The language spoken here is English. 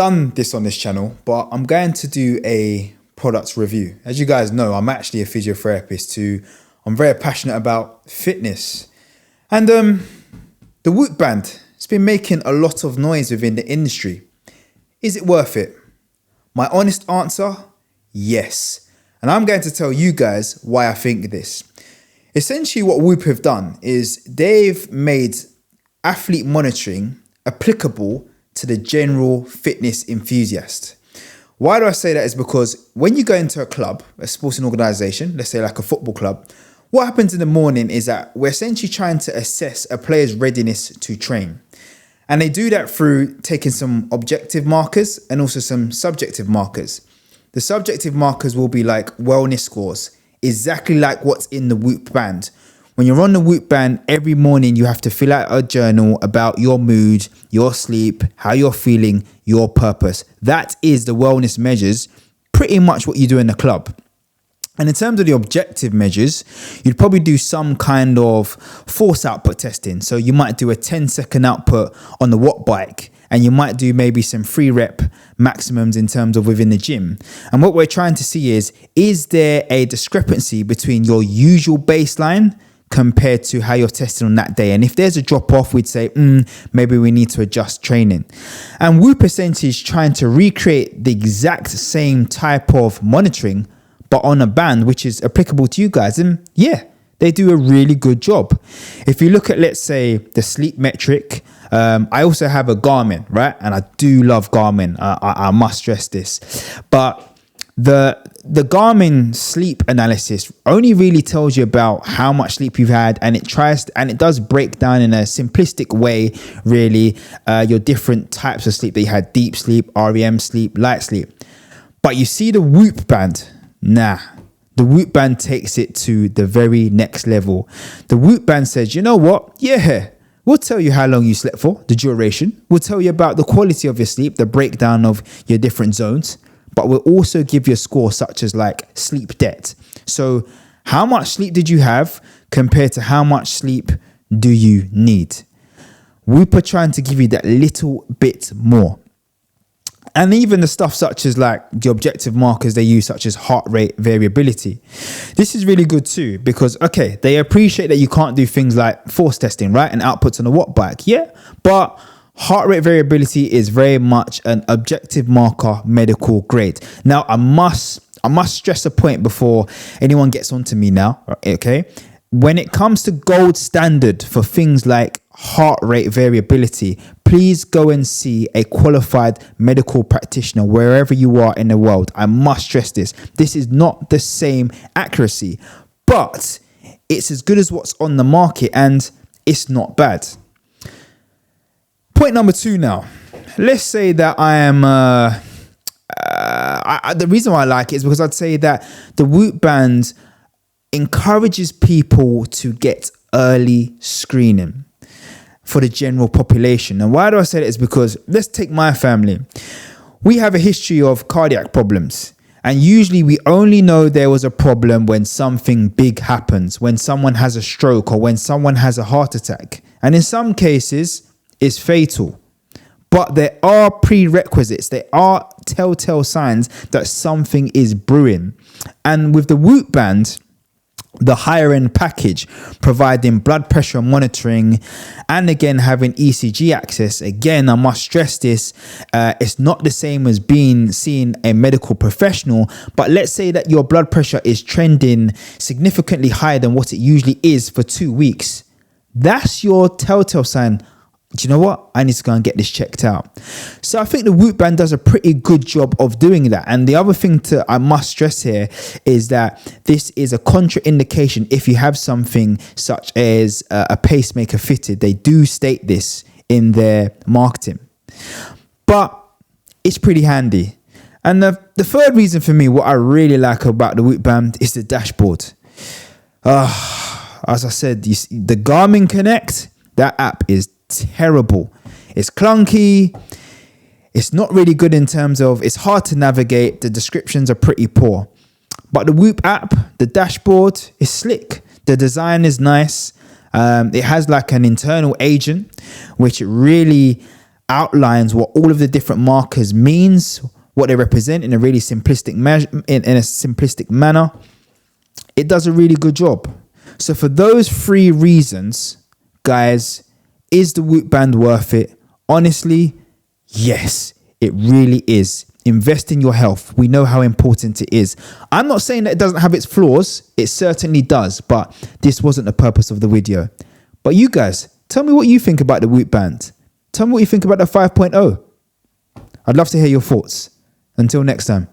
done this on this channel, but I'm going to do a product review. As you guys know, I'm actually a physiotherapist too. I'm very passionate about fitness. And the Whoop band, it's been making a lot of noise within the industry. Is it worth it? My honest answer, yes. And I'm going to tell you guys why I think this. Essentially what Whoop have done is they've made athlete monitoring applicable to the general fitness enthusiast. Why do I say that? Is because when you go into a club, a sporting organisation, let's say like a football club, what happens in the morning is that we're essentially trying to assess a player's readiness to train. And they do that through taking some objective markers and also some subjective markers. The subjective markers will be like wellness scores, exactly like what's in the Whoop band. When you're on the Whoop band, every morning you have to fill out a journal about your mood, your sleep, how you're feeling, your purpose. That is the wellness measures, pretty much what you do in the club. And in terms of the objective measures, you'd probably do some kind of force output testing. So you might do a 10-second output on the watt bike, and you might do maybe some 3-rep maximums in terms of within the gym. And what we're trying to see is there a discrepancy between your usual baseline compared to how you're testing on that day? And if there's a drop off, we'd say, maybe we need to adjust training. And Whoop essentially is trying to recreate the exact same type of monitoring, but on a band which is applicable to you guys. And yeah, they do a really good job. If you look at, let's say, the sleep metric, I also have a Garmin, right? And I do love Garmin. I must stress this. But the Garmin sleep analysis only really tells you about how much sleep you've had, and it does break down in a simplistic way, really, your different types of sleep that you had: deep sleep, REM sleep, light sleep. But you see the Whoop band. Nah, the Whoop band takes it to the very next level. The Whoop band says, you know what? Yeah, we'll tell you how long you slept for, the duration. We'll tell you about the quality of your sleep, the breakdown of your different zones. But we'll also give you a score such as like sleep debt. So how much sleep did you have compared to how much sleep do you need? Whoop are trying to give you that little bit more. And even the stuff such as like the objective markers they use, such as heart rate variability. This is really good too, because, okay, they appreciate that you can't do things like force testing, right? And outputs on a watt bike. Yeah, but heart rate variability is very much an objective marker, medical grade. Now, I must stress a point before anyone gets onto me now, okay? When it comes to gold standard for things like heart rate variability, please go and see a qualified medical practitioner wherever you are in the world. I must stress this. This is not the same accuracy, but it's as good as what's on the market, and it's not bad. Point number 2 now. Let's say that I am... the reason why I like it is because I'd say that the Whoop band encourages people to get early screening for the general population. And why do I say that? Is because, let's take my family. We have a history of cardiac problems. And usually we only know there was a problem when something big happens, when someone has a stroke or when someone has a heart attack. And in some cases, it's fatal. But there are prerequisites. There are telltale signs that something is brewing. And with the Whoop band, the higher end package, providing blood pressure monitoring and again having ECG access. Again, I must stress this, it's not the same as seeing a medical professional, but let's say that your blood pressure is trending significantly higher than what it usually is for 2 weeks. That's your telltale sign. Do you know what? I need to go and get this checked out. So I think the Whoop band does a pretty good job of doing that. And the other thing I must stress here is that this is a contraindication if you have something such as a pacemaker fitted. They do state this in their marketing. But it's pretty handy. And the third reason for me, what I really like about the Whoop band is the dashboard. As I said, the Garmin Connect, that app is terrible. It's clunky. It's not really good in terms of, it's hard to navigate. The descriptions are pretty poor. But the Whoop app, the dashboard is slick. The design is nice. It has like an internal agent, which really outlines what all of the different markers means, what they represent in a really simplistic manner. It does a really good job. So for those 3 reasons, guys, is the Whoop band worth it? Honestly, yes, it really is. Invest in your health. We know how important it is. I'm not saying that it doesn't have its flaws. It certainly does, but this wasn't the purpose of the video. But you guys, tell me what you think about the Whoop band. Tell me what you think about the 5.0. I'd love to hear your thoughts. Until next time.